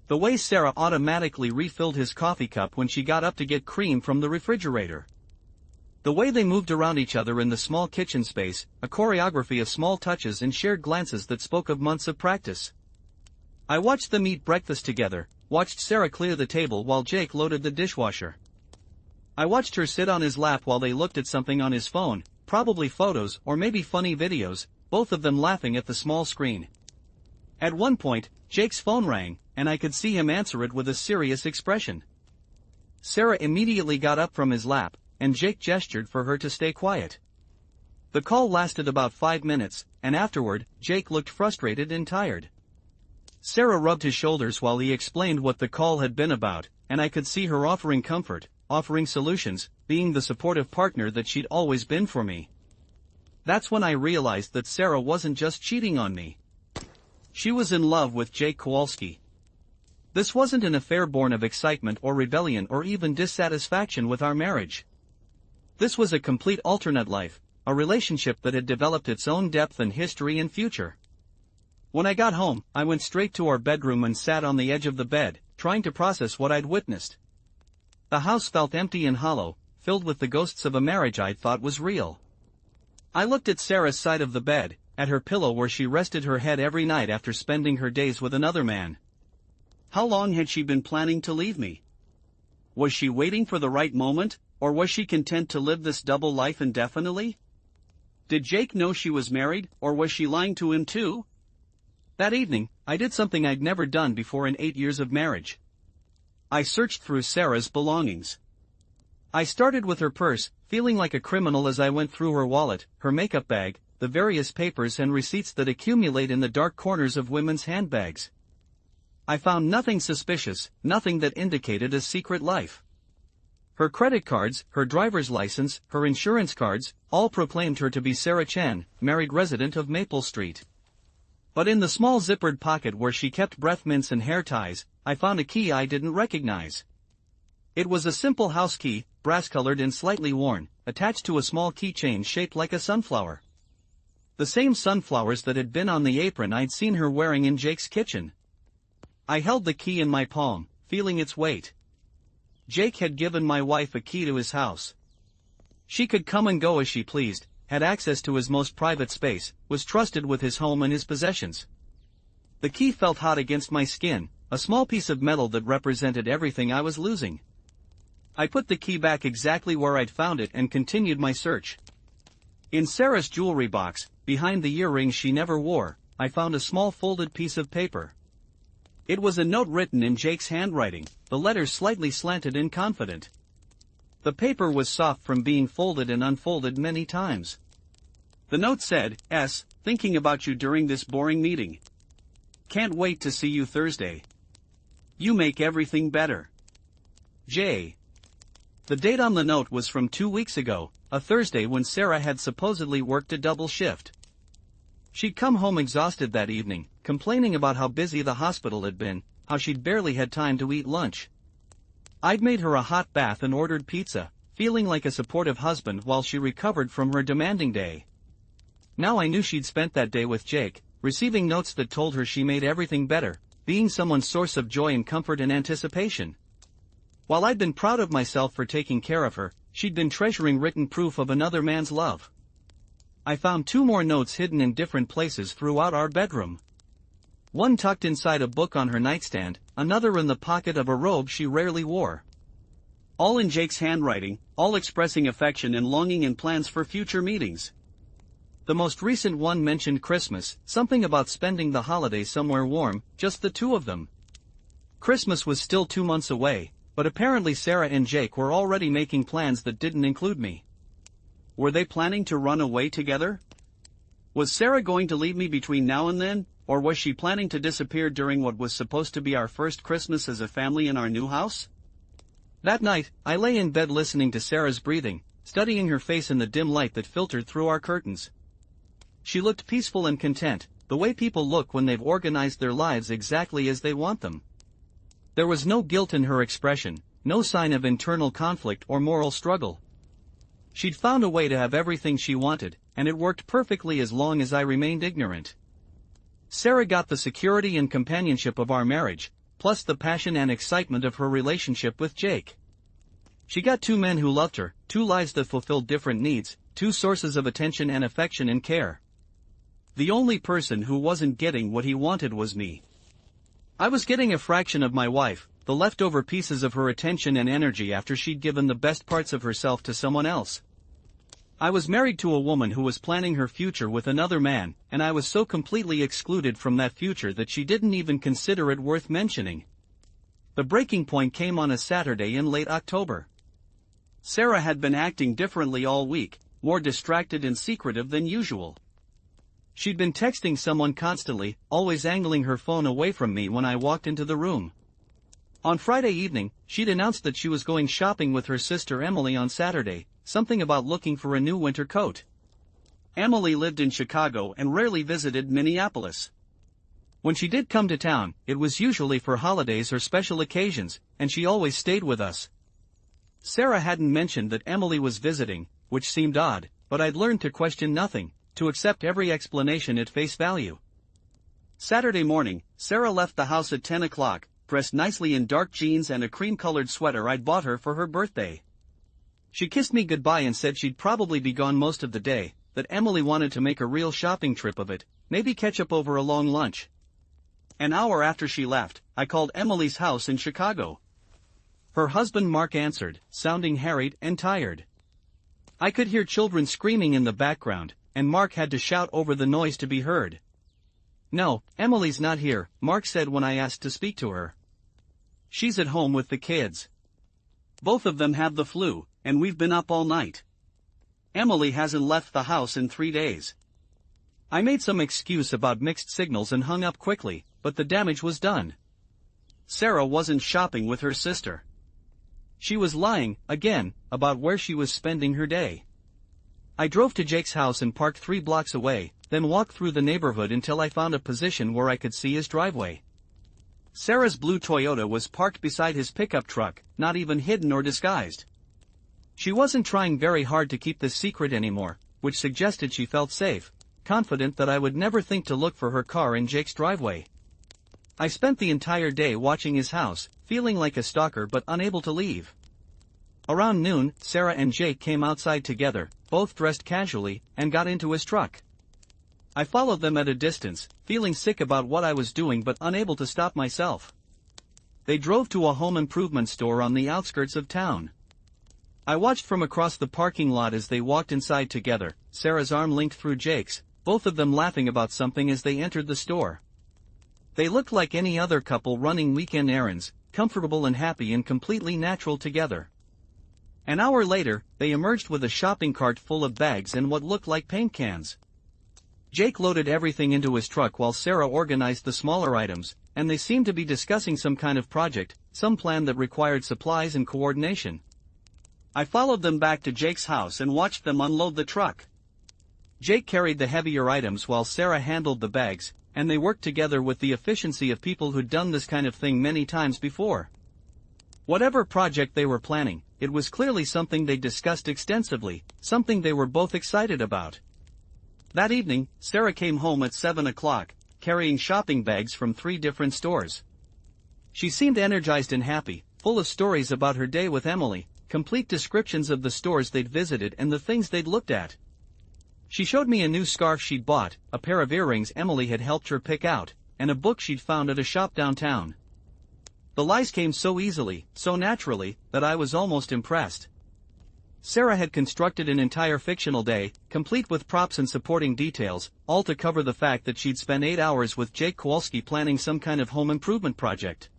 The way Sarah automatically refilled his coffee cup when she got up to get cream from the refrigerator. The way they moved around each other in the small kitchen space, a choreography of small touches and shared glances that spoke of months of practice. I watched them eat breakfast together, watched Sarah clear the table while Jake loaded the dishwasher. I watched her sit on his lap while they looked at something on his phone, probably photos or maybe funny videos, both of them laughing at the small screen. At one point, Jake's phone rang, and I could see him answer it with a serious expression. Sarah immediately got up from his lap, and Jake gestured for her to stay quiet. The call lasted about 5 minutes, and afterward, Jake looked frustrated and tired. Sarah rubbed his shoulders while he explained what the call had been about, and I could see her offering comfort, offering solutions, being the supportive partner that she'd always been for me. That's when I realized that Sarah wasn't just cheating on me. She was in love with Jake Kowalski. This wasn't an affair born of excitement or rebellion or even dissatisfaction with our marriage. This was a complete alternate life, a relationship that had developed its own depth and history and future. When I got home, I went straight to our bedroom and sat on the edge of the bed, trying to process what I'd witnessed. The house felt empty and hollow, filled with the ghosts of a marriage I'd thought was real. I looked at Sarah's side of the bed, at her pillow where she rested her head every night after spending her days with another man. How long had she been planning to leave me? Was she waiting for the right moment, or was she content to live this double life indefinitely? Did Jake know she was married, or was she lying to him too? That evening, I did something I'd never done before in 8 years of marriage. I searched through Sarah's belongings. I started with her purse, feeling like a criminal as I went through her wallet, her makeup bag, the various papers and receipts that accumulate in the dark corners of women's handbags. I found nothing suspicious, nothing that indicated a secret life. Her credit cards, her driver's license, her insurance cards, all proclaimed her to be Sarah Chan, married resident of Maple Street. But in the small zippered pocket where she kept breath mints and hair ties, I found a key I didn't recognize. It was a simple house key, brass-colored and slightly worn, attached to a small keychain shaped like a sunflower. The same sunflowers that had been on the apron I'd seen her wearing in Jake's kitchen. I held the key in my palm, feeling its weight. Jake had given my wife a key to his house. She could come and go as she pleased, had access to his most private space, was trusted with his home and his possessions. The key felt hot against my skin, a small piece of metal that represented everything I was losing. I put the key back exactly where I'd found it and continued my search. In Sarah's jewelry box, behind the earrings she never wore, I found a small folded piece of paper. It was a note written in Jake's handwriting, the letters slightly slanted and confident. The paper was soft from being folded and unfolded many times. The note said, "S. Thinking about you during this boring meeting. Can't wait to see you Thursday. You make everything better. J." The date on the note was from 2 weeks ago, a Thursday when Sarah had supposedly worked a double shift. She'd come home exhausted that evening, complaining about how busy the hospital had been, how she'd barely had time to eat lunch. I'd made her a hot bath and ordered pizza, feeling like a supportive husband while she recovered from her demanding day. Now I knew she'd spent that day with Jake, receiving notes that told her she made everything better, being someone's source of joy and comfort and anticipation. While I'd been proud of myself for taking care of her, she'd been treasuring written proof of another man's love. I found 2 more notes hidden in different places throughout our bedroom. One tucked inside a book on her nightstand, another in the pocket of a robe she rarely wore. All in Jake's handwriting, all expressing affection and longing and plans for future meetings. The most recent one mentioned Christmas, something about spending the holidays somewhere warm, just the 2 of them. Christmas was still 2 months away, but apparently Sarah and Jake were already making plans that didn't include me. Were they planning to run away together? Was Sarah going to leave me between now and then, or was she planning to disappear during what was supposed to be our first Christmas as a family in our new house? That night, I lay in bed listening to Sarah's breathing, studying her face in the dim light that filtered through our curtains. She looked peaceful and content, the way people look when they've organized their lives exactly as they want them. There was no guilt in her expression, no sign of internal conflict or moral struggle. She'd found a way to have everything she wanted, and it worked perfectly as long as I remained ignorant. Sarah got the security and companionship of our marriage, plus the passion and excitement of her relationship with Jake. She got 2 men who loved her, 2 lives that fulfilled different needs, 2 sources of attention and affection and care. The only person who wasn't getting what he wanted was me. I was getting a fraction of my wife, the leftover pieces of her attention and energy after she'd given the best parts of herself to someone else. I was married to a woman who was planning her future with another man, and I was so completely excluded from that future that she didn't even consider it worth mentioning. The breaking point came on a Saturday in late October. Sarah had been acting differently all week, more distracted and secretive than usual. She'd been texting someone constantly, always angling her phone away from me when I walked into the room. On Friday evening, she'd announced that she was going shopping with her sister Emily on Saturday, something about looking for a new winter coat. Emily lived in Chicago and rarely visited Minneapolis. When she did come to town, it was usually for holidays or special occasions, and she always stayed with us. Sarah hadn't mentioned that Emily was visiting, which seemed odd, but I'd learned to question nothing, to accept every explanation at face value. Saturday morning, Sarah left the house at 10 o'clock, dressed nicely in dark jeans and a cream-colored sweater I'd bought her for her birthday. She kissed me goodbye and said she'd probably be gone most of the day, that Emily wanted to make a real shopping trip of it, maybe catch up over a long lunch. An hour after she left, I called Emily's house in Chicago. Her husband Mark answered, sounding harried and tired. I could hear children screaming in the background, and Mark had to shout over the noise to be heard. "No, Emily's not here," Mark said when I asked to speak to her. "She's at home with the kids. Both of them have the flu, and we've been up all night. Emily hasn't left the house in 3 days. I made some excuse about mixed signals and hung up quickly, but the damage was done. Sarah wasn't shopping with her sister. She was lying, again, about where she was spending her day. I drove to Jake's house and parked 3 blocks away, then walked through the neighborhood until I found a position where I could see his driveway. Sarah's blue Toyota was parked beside his pickup truck, not even hidden or disguised. She wasn't trying very hard to keep this secret anymore, which suggested she felt safe, confident that I would never think to look for her car in Jake's driveway. I spent the entire day watching his house, feeling like a stalker but unable to leave. Around noon, Sarah and Jake came outside together, both dressed casually, and got into his truck. I followed them at a distance, feeling sick about what I was doing but unable to stop myself. They drove to a home improvement store on the outskirts of town. I watched from across the parking lot as they walked inside together, Sarah's arm linked through Jake's, both of them laughing about something as they entered the store. They looked like any other couple running weekend errands, comfortable and happy and completely natural together. An hour later, they emerged with a shopping cart full of bags and what looked like paint cans. Jake loaded everything into his truck while Sarah organized the smaller items, and they seemed to be discussing some kind of project, some plan that required supplies and coordination. I followed them back to Jake's house and watched them unload the truck. Jake carried the heavier items while Sarah handled the bags, and they worked together with the efficiency of people who'd done this kind of thing many times before. Whatever project they were planning, it was clearly something they discussed extensively, something they were both excited about. That evening, Sarah came home at 7 o'clock, carrying shopping bags from 3 different stores. She seemed energized and happy, full of stories about her day with Emily, complete descriptions of the stores they'd visited and the things they'd looked at. She showed me a new scarf she'd bought, a pair of earrings Emily had helped her pick out, and a book she'd found at a shop downtown. The lies came so easily, so naturally, that I was almost impressed. Sarah had constructed an entire fictional day, complete with props and supporting details, all to cover the fact that she'd spent 8 hours with Jake Kowalski planning some kind of home improvement project.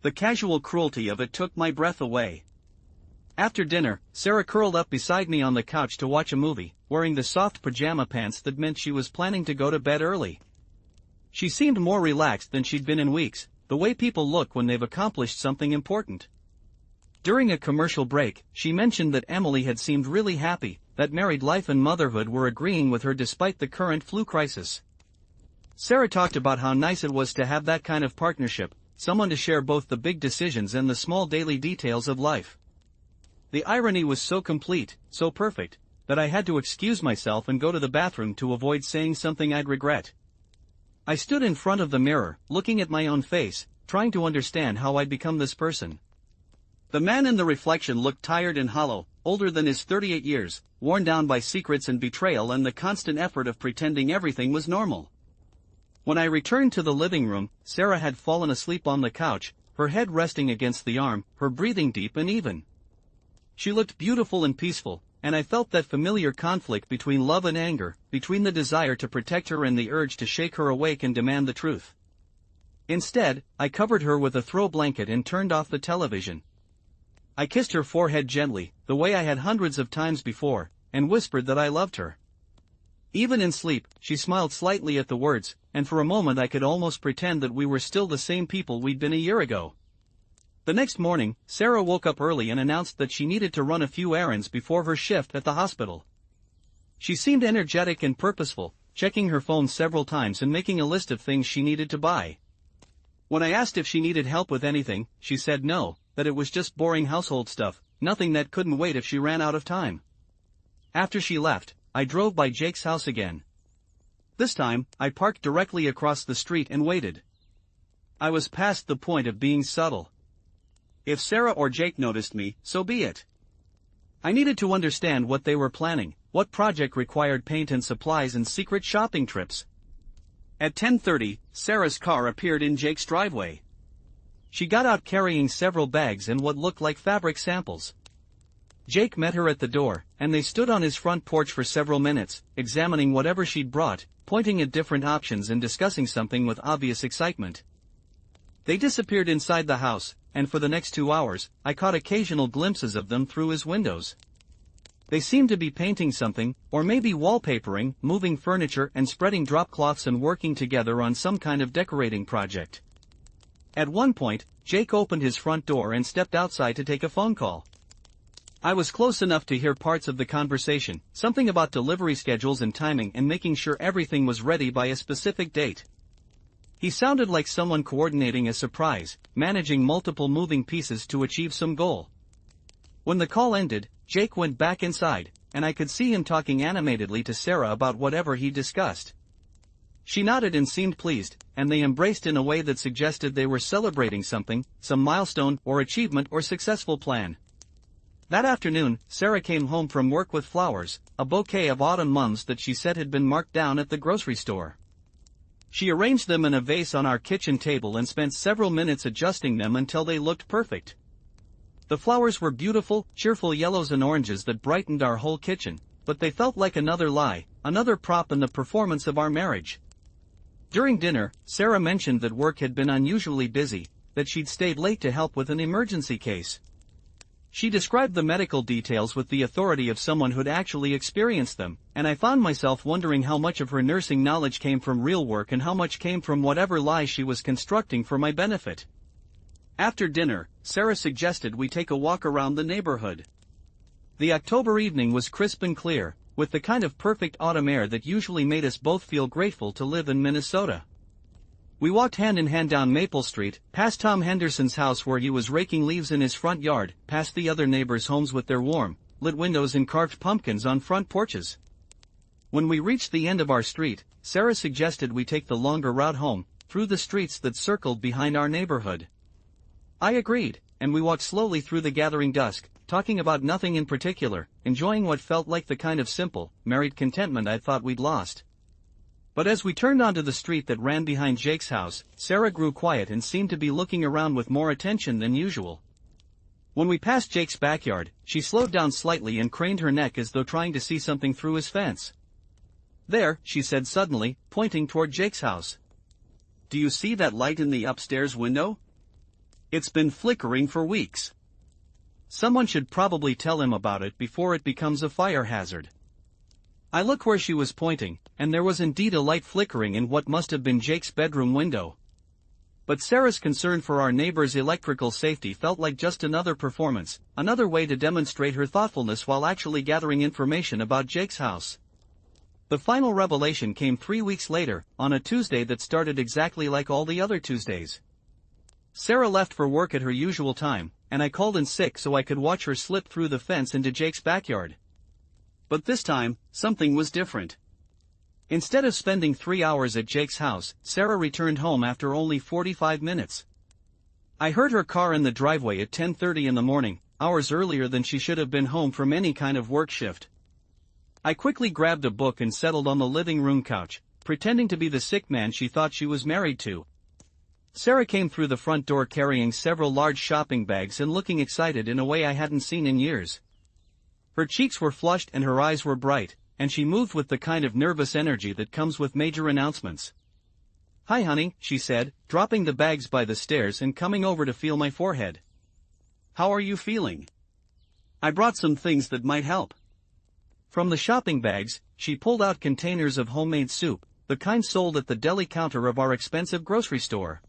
The casual cruelty of it took my breath away. After dinner, Sarah curled up beside me on the couch to watch a movie, wearing the soft pajama pants that meant she was planning to go to bed early. She seemed more relaxed than she'd been in weeks, the way people look when they've accomplished something important. During a commercial break, she mentioned that Emily had seemed really happy, that married life and motherhood were agreeing with her despite the current flu crisis. Sarah talked about how nice it was to have that kind of partnership, someone to share both the big decisions and the small daily details of life. The irony was so complete, so perfect, that I had to excuse myself and go to the bathroom to avoid saying something I'd regret. I stood in front of the mirror, looking at my own face, trying to understand how I'd become this person. The man in the reflection looked tired and hollow, older than his 38 years, worn down by secrets and betrayal and the constant effort of pretending everything was normal. When I returned to the living room, Sarah had fallen asleep on the couch, her head resting against the arm, her breathing deep and even. She looked beautiful and peaceful, and I felt that familiar conflict between love and anger, between the desire to protect her and the urge to shake her awake and demand the truth. Instead, I covered her with a throw blanket and turned off the television. I kissed her forehead gently, the way I had hundreds of times before, and whispered that I loved her. Even in sleep, she smiled slightly at the words, and for a moment I could almost pretend that we were still the same people we'd been a year ago. The next morning, Sarah woke up early and announced that she needed to run a few errands before her shift at the hospital. She seemed energetic and purposeful, checking her phone several times and making a list of things she needed to buy. When I asked if she needed help with anything, she said no, that it was just boring household stuff, nothing that couldn't wait if she ran out of time. After she left, I drove by Jake's house again. This time, I parked directly across the street and waited. I was past the point of being subtle. If Sarah or Jake noticed me, so be it. I needed to understand what they were planning, what project required paint and supplies and secret shopping trips. At 10:30, Sarah's car appeared in Jake's driveway. She got out carrying several bags and what looked like fabric samples. Jake met her at the door, and they stood on his front porch for several minutes, examining whatever she'd brought, pointing at different options and discussing something with obvious excitement. They disappeared inside the house, and for the next 2 hours, I caught occasional glimpses of them through his windows. They seemed to be painting something, or maybe wallpapering, moving furniture and spreading drop cloths and working together on some kind of decorating project. At one point, Jake opened his front door and stepped outside to take a phone call. I was close enough to hear parts of the conversation, something about delivery schedules and timing and making sure everything was ready by a specific date. He sounded like someone coordinating a surprise, managing multiple moving pieces to achieve some goal. When the call ended, Jake went back inside, and I could see him talking animatedly to Sarah about whatever he discussed. She nodded and seemed pleased, and they embraced in a way that suggested they were celebrating something, some milestone or achievement or successful plan. That afternoon, Sarah came home from work with flowers, a bouquet of autumn mums that she said had been marked down at the grocery store. She arranged them in a vase on our kitchen table and spent several minutes adjusting them until they looked perfect. The flowers were beautiful, cheerful yellows and oranges that brightened our whole kitchen, but they felt like another lie, another prop in the performance of our marriage. During dinner, Sarah mentioned that work had been unusually busy, that she'd stayed late to help with an emergency case. She described the medical details with the authority of someone who'd actually experienced them, and I found myself wondering how much of her nursing knowledge came from real work and how much came from whatever lie she was constructing for my benefit. After dinner, Sarah suggested we take a walk around the neighborhood. The October evening was crisp and clear, with the kind of perfect autumn air that usually made us both feel grateful to live in Minnesota. We walked hand in hand down Maple Street, past Tom Henderson's house where he was raking leaves in his front yard, past the other neighbors' homes with their warm, lit windows and carved pumpkins on front porches. When we reached the end of our street, Sarah suggested we take the longer route home, through the streets that circled behind our neighborhood. I agreed, and we walked slowly through the gathering dusk, talking about nothing in particular, enjoying what felt like the kind of simple, married contentment I thought we'd lost. But as we turned onto the street that ran behind Jake's house, Sarah grew quiet and seemed to be looking around with more attention than usual. When we passed Jake's backyard, she slowed down slightly and craned her neck as though trying to see something through his fence. "There," she said suddenly, pointing toward Jake's house. "Do you see that light in the upstairs window? It's been flickering for weeks. Someone should probably tell him about it before it becomes a fire hazard." I looked where she was pointing, and there was indeed a light flickering in what must have been Jake's bedroom window. But Sarah's concern for our neighbor's electrical safety felt like just another performance, another way to demonstrate her thoughtfulness while actually gathering information about Jake's house. The final revelation came 3 weeks later, on a Tuesday that started exactly like all the other Tuesdays. Sarah left for work at her usual time, and I called in sick so I could watch her slip through the fence into Jake's backyard. But this time, something was different. Instead of spending 3 hours at Jake's house, Sarah returned home after only 45 minutes. I heard her car in the driveway at 10:30 in the morning, hours earlier than she should have been home from any kind of work shift. I quickly grabbed a book and settled on the living room couch, pretending to be the sick man she thought she was married to. Sarah came through the front door carrying several large shopping bags and looking excited in a way I hadn't seen in years. Her cheeks were flushed and her eyes were bright, and she moved with the kind of nervous energy that comes with major announcements. "Hi honey," she said, dropping the bags by the stairs and coming over to feel my forehead. "How are you feeling? I brought some things that might help." From the shopping bags, she pulled out containers of homemade soup, the kind sold at the deli counter of our expensive grocery store.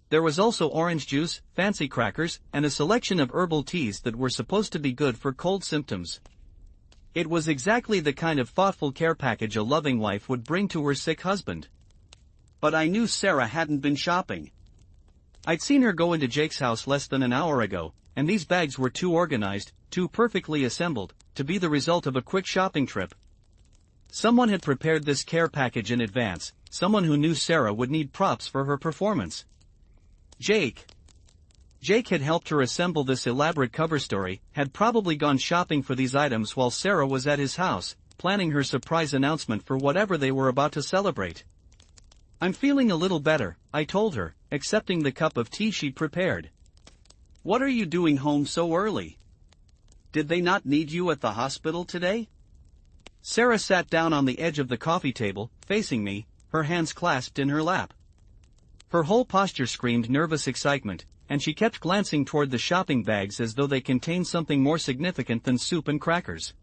There was also orange juice, fancy crackers, and a selection of herbal teas that were supposed to be good for cold symptoms. It was exactly the kind of thoughtful care package a loving wife would bring to her sick husband. But I knew Sarah hadn't been shopping. I'd seen her go into Jake's house less than an hour ago, and these bags were too organized, too perfectly assembled, to be the result of a quick shopping trip. Someone had prepared this care package in advance, someone who knew Sarah would need props for her performance. Jake had helped her assemble this elaborate cover story, had probably gone shopping for these items while Sarah was at his house, planning her surprise announcement for whatever they were about to celebrate. "I'm feeling a little better," I told her, accepting the cup of tea she'd prepared. "What are you doing home so early? Did they not need you at the hospital today?" Sarah sat down on the edge of the coffee table, facing me, her hands clasped in her lap. Her whole posture screamed nervous excitement, and she kept glancing toward the shopping bags as though they contained something more significant than soup and crackers.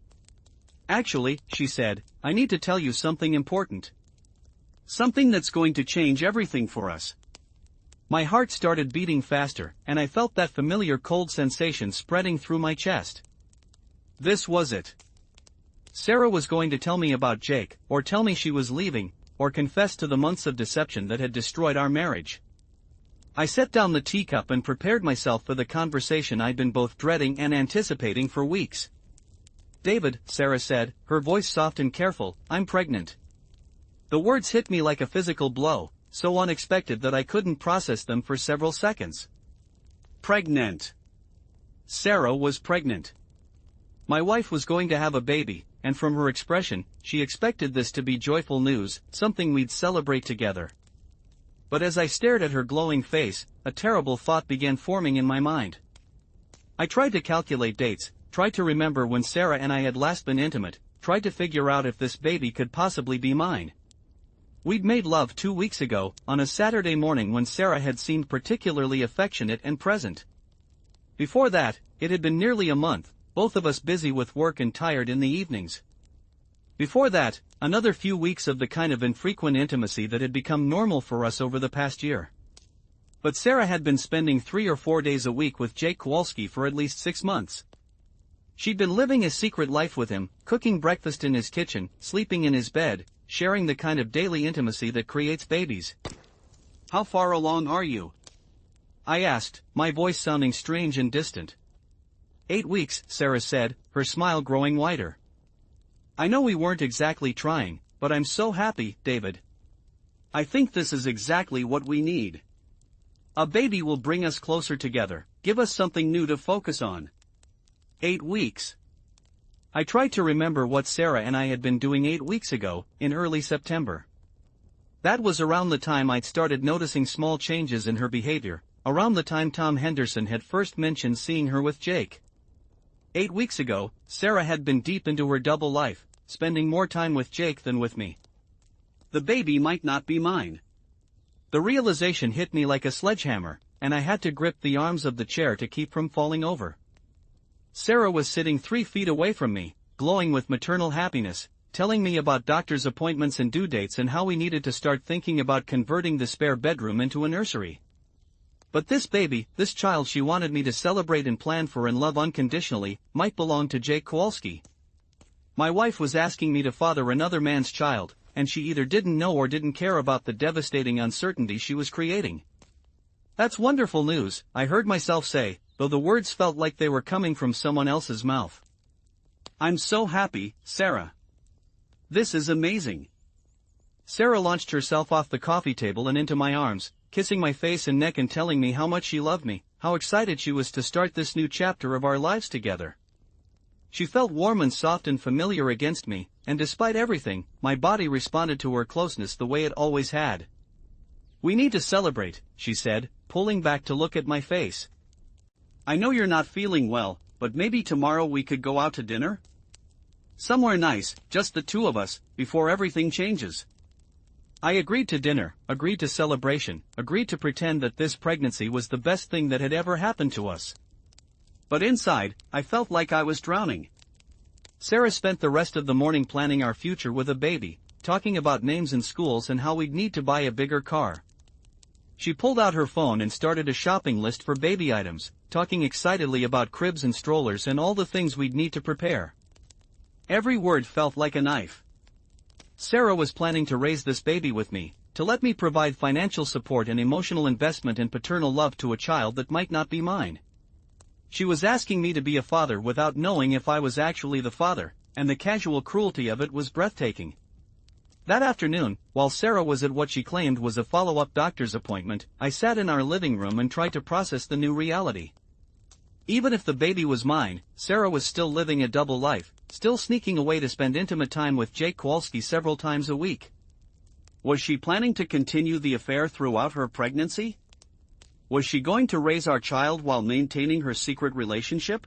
Actually, she said, I need to tell you something important. Something that's going to change everything for us. My heart started beating faster, and I felt that familiar cold sensation spreading through my chest. This was it. Sarah was going to tell me about Jake, or tell me she was leaving, or confess to the months of deception that had destroyed our marriage. I set down the teacup and prepared myself for the conversation I'd been both dreading and anticipating for weeks. David, Sarah said, her voice soft and careful, I'm pregnant. The words hit me like a physical blow, so unexpected that I couldn't process them for several seconds. Pregnant. Sarah was pregnant. My wife was going to have a baby, and from her expression, she expected this to be joyful news, something we'd celebrate together. But as I stared at her glowing face, a terrible thought began forming in my mind. I tried to calculate dates, tried to remember when Sarah and I had last been intimate, tried to figure out if this baby could possibly be mine. We'd made love 2 weeks ago, on a Saturday morning when Sarah had seemed particularly affectionate and present. Before that, it had been nearly a month, both of us busy with work and tired in the evenings. Before that, another few weeks of the kind of infrequent intimacy that had become normal for us over the past year. But Sarah had been spending 3 or 4 days a week with Jake Kowalski for at least 6 months. She'd been living a secret life with him, cooking breakfast in his kitchen, sleeping in his bed, sharing the kind of daily intimacy that creates babies. How far along are you? I asked, my voice sounding strange and distant. 8 weeks, Sarah said, her smile growing wider. I know we weren't exactly trying, but I'm so happy, David. I think this is exactly what we need. A baby will bring us closer together, give us something new to focus on. 8 weeks. I tried to remember what Sarah and I had been doing 8 weeks ago, in early September. That was around the time I'd started noticing small changes in her behavior, around the time Tom Henderson had first mentioned seeing her with Jake. 8 weeks ago, Sarah had been deep into her double life, spending more time with Jake than with me. The baby might not be mine. The realization hit me like a sledgehammer, and I had to grip the arms of the chair to keep from falling over. Sarah was sitting 3 feet away from me, glowing with maternal happiness, telling me about doctor's appointments and due dates and how we needed to start thinking about converting the spare bedroom into a nursery. But this baby, this child she wanted me to celebrate and plan for and love unconditionally, might belong to Jake Kowalski. My wife was asking me to father another man's child, and she either didn't know or didn't care about the devastating uncertainty she was creating. That's wonderful news, I heard myself say, though the words felt like they were coming from someone else's mouth. I'm so happy, Sarah. This is amazing. Sarah launched herself off the coffee table and into my arms, kissing my face and neck and telling me how much she loved me, how excited she was to start this new chapter of our lives together. She felt warm and soft and familiar against me, and despite everything, my body responded to her closeness the way it always had. We need to celebrate, she said, pulling back to look at my face. I know you're not feeling well, but maybe tomorrow we could go out to dinner? Somewhere nice, just the two of us, before everything changes. I agreed to dinner, agreed to celebration, agreed to pretend that this pregnancy was the best thing that had ever happened to us. But inside, I felt like I was drowning. Sarah spent the rest of the morning planning our future with a baby, talking about names and schools and how we'd need to buy a bigger car. She pulled out her phone and started a shopping list for baby items, talking excitedly about cribs and strollers and all the things we'd need to prepare. Every word felt like a knife. Sarah was planning to raise this baby with me, to let me provide financial support and emotional investment and paternal love to a child that might not be mine. She was asking me to be a father without knowing if I was actually the father, and the casual cruelty of it was breathtaking. That afternoon, while Sarah was at what she claimed was a follow-up doctor's appointment, I sat in our living room and tried to process the new reality. Even if the baby was mine, Sarah was still living a double life, still sneaking away to spend intimate time with Jake Kowalski several times a week. Was she planning to continue the affair throughout her pregnancy? Was she going to raise our child while maintaining her secret relationship?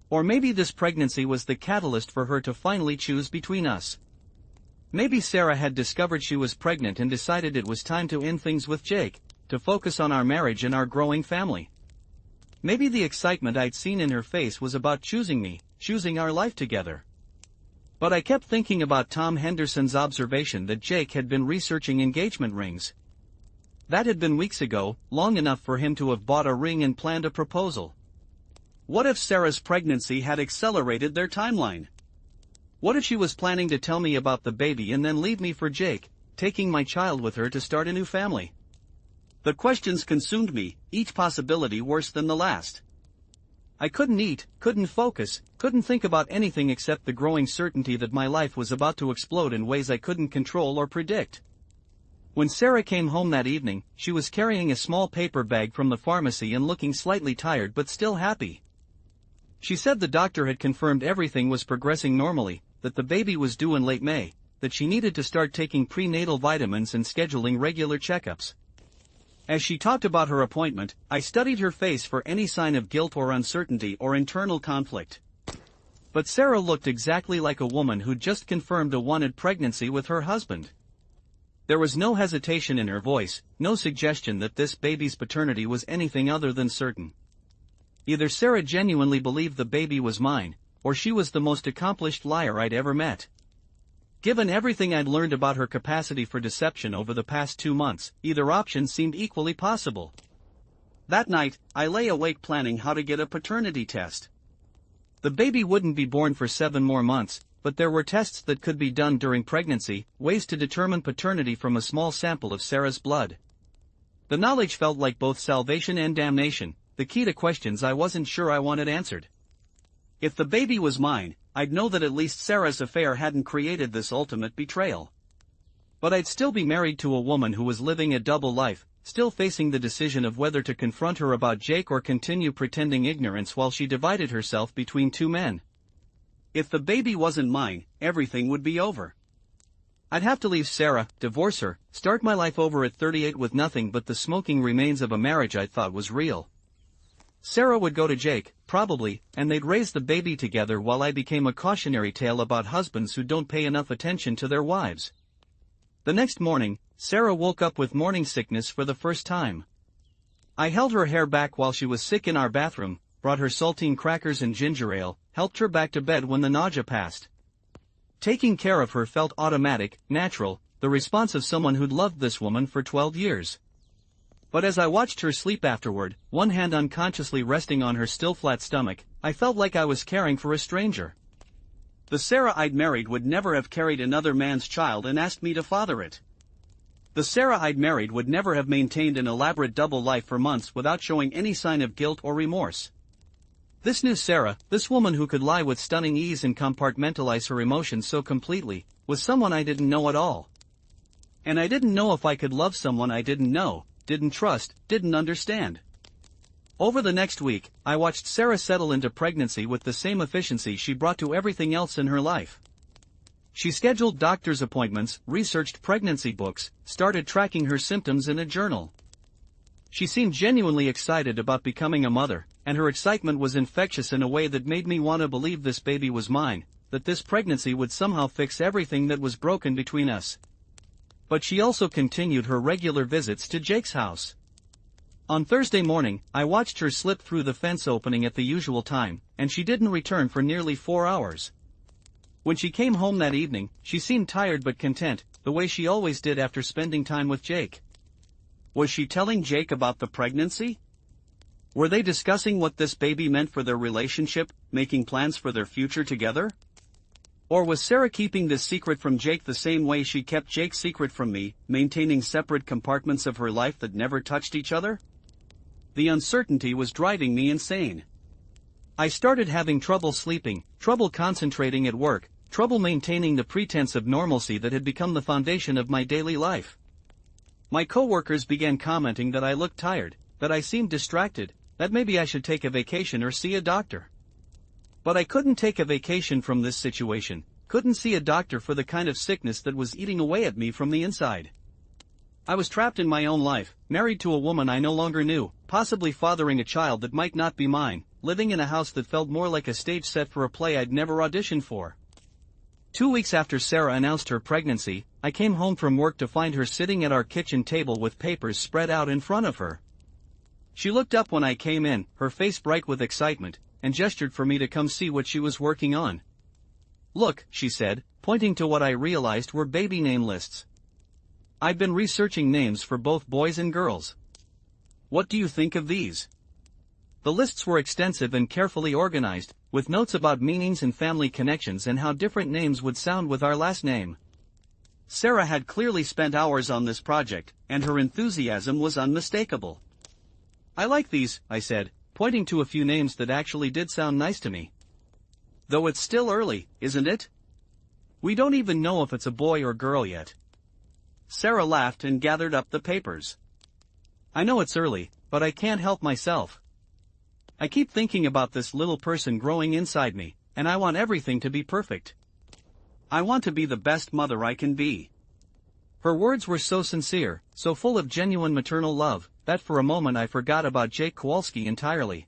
Or maybe this pregnancy was the catalyst for her to finally choose between us. Maybe Sarah had discovered she was pregnant and decided it was time to end things with Jake, to focus on our marriage and our growing family. Maybe the excitement I'd seen in her face was about choosing me, choosing our life together. But I kept thinking about Tom Henderson's observation that Jake had been researching engagement rings. That had been weeks ago, long enough for him to have bought a ring and planned a proposal. What if Sarah's pregnancy had accelerated their timeline? What if she was planning to tell me about the baby and then leave me for Jake, taking my child with her to start a new family? The questions consumed me, each possibility worse than the last. I couldn't eat, couldn't focus, couldn't think about anything except the growing certainty that my life was about to explode in ways I couldn't control or predict. When Sarah came home that evening, she was carrying a small paper bag from the pharmacy and looking slightly tired but still happy. She said the doctor had confirmed everything was progressing normally, that the baby was due in late May, that she needed to start taking prenatal vitamins and scheduling regular checkups. As she talked about her appointment, I studied her face for any sign of guilt or uncertainty or internal conflict. But Sarah looked exactly like a woman who'd just confirmed a wanted pregnancy with her husband. There was no hesitation in her voice, no suggestion that this baby's paternity was anything other than certain. Either Sarah genuinely believed the baby was mine, or she was the most accomplished liar I'd ever met. Given everything I'd learned about her capacity for deception over the past 2 months, either option seemed equally possible. That night, I lay awake planning how to get a paternity test. The baby wouldn't be born for 7 more months, but there were tests that could be done during pregnancy, ways to determine paternity from a small sample of Sarah's blood. The knowledge felt like both salvation and damnation, the key to questions I wasn't sure I wanted answered. If the baby was mine, I'd know that at least Sarah's affair hadn't created this ultimate betrayal. But I'd still be married to a woman who was living a double life, still facing the decision of whether to confront her about Jake or continue pretending ignorance while she divided herself between 2 men. If the baby wasn't mine, everything would be over. I'd have to leave Sarah, divorce her, start my life over at 38 with nothing but the smoking remains of a marriage I thought was real. Sarah would go to Jake, probably, and they'd raise the baby together while I became a cautionary tale about husbands who don't pay enough attention to their wives. The next morning, Sarah woke up with morning sickness for the first time. I held her hair back while she was sick in our bathroom, brought her saltine crackers and ginger ale, helped her back to bed when the nausea passed. Taking care of her felt automatic, natural, the response of someone who'd loved this woman for 12 years. But as I watched her sleep afterward, one hand unconsciously resting on her still flat stomach, I felt like I was caring for a stranger. The Sarah I'd married would never have carried another man's child and asked me to father it. The Sarah I'd married would never have maintained an elaborate double life for months without showing any sign of guilt or remorse. This new Sarah, this woman who could lie with stunning ease and compartmentalize her emotions so completely, was someone I didn't know at all. And I didn't know if I could love someone I didn't know, didn't trust, didn't understand. Over the next week, I watched Sarah settle into pregnancy with the same efficiency she brought to everything else in her life. She scheduled doctor's appointments, researched pregnancy books, started tracking her symptoms in a journal. She seemed genuinely excited about becoming a mother, and her excitement was infectious in a way that made me want to believe this baby was mine, that this pregnancy would somehow fix everything that was broken between us. But she also continued her regular visits to Jake's house. On Thursday morning, I watched her slip through the fence opening at the usual time, and she didn't return for nearly 4 hours. When she came home that evening, she seemed tired but content, the way she always did after spending time with Jake. Was she telling Jake about the pregnancy? Were they discussing what this baby meant for their relationship, making plans for their future together? Or was Sarah keeping this secret from Jake the same way she kept Jake's secret from me, maintaining separate compartments of her life that never touched each other? The uncertainty was driving me insane. I started having trouble sleeping, trouble concentrating at work, trouble maintaining the pretense of normalcy that had become the foundation of my daily life. My coworkers began commenting that I looked tired, that I seemed distracted, that maybe I should take a vacation or see a doctor. But I couldn't take a vacation from this situation, couldn't see a doctor for the kind of sickness that was eating away at me from the inside. I was trapped in my own life, married to a woman I no longer knew, possibly fathering a child that might not be mine, living in a house that felt more like a stage set for a play I'd never auditioned for. 2 weeks after Sarah announced her pregnancy, I came home from work to find her sitting at our kitchen table with papers spread out in front of her. She looked up when I came in, her face bright with excitement, and gestured for me to come see what she was working on. Look, she said, pointing to what I realized were baby name lists. I've been researching names for both boys and girls. What do you think of these? The lists were extensive and carefully organized, with notes about meanings and family connections and how different names would sound with our last name. Sarah had clearly spent hours on this project, and her enthusiasm was unmistakable. I like these, I said, pointing to a few names that actually did sound nice to me. Though it's still early, isn't it? We don't even know if it's a boy or girl yet. Sarah laughed and gathered up the papers. I know it's early, but I can't help myself. I keep thinking about this little person growing inside me, and I want everything to be perfect. I want to be the best mother I can be. Her words were so sincere, so full of genuine maternal love, that for a moment I forgot about Jake Kowalski entirely.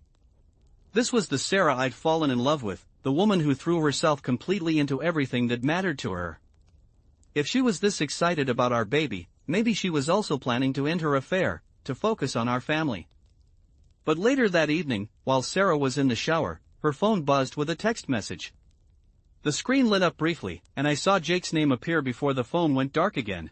This was the Sarah I'd fallen in love with, the woman who threw herself completely into everything that mattered to her. If she was this excited about our baby, maybe she was also planning to end her affair, to focus on our family. But later that evening, while Sarah was in the shower, her phone buzzed with a text message. The screen lit up briefly, and I saw Jake's name appear before the phone went dark again.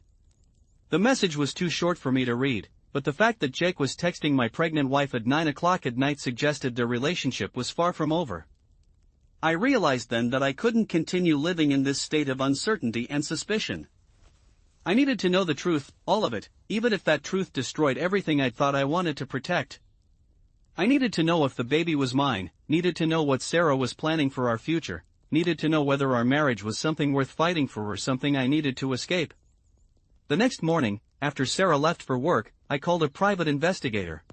The message was too short for me to read, but the fact that Jake was texting my pregnant wife at 9 o'clock at night suggested their relationship was far from over. I realized then that I couldn't continue living in this state of uncertainty and suspicion. I needed to know the truth, all of it, even if that truth destroyed everything I thought I wanted to protect. I needed to know if the baby was mine, needed to know what Sarah was planning for our future, needed to know whether our marriage was something worth fighting for or something I needed to escape. The next morning, after Sarah left for work, I called a private investigator.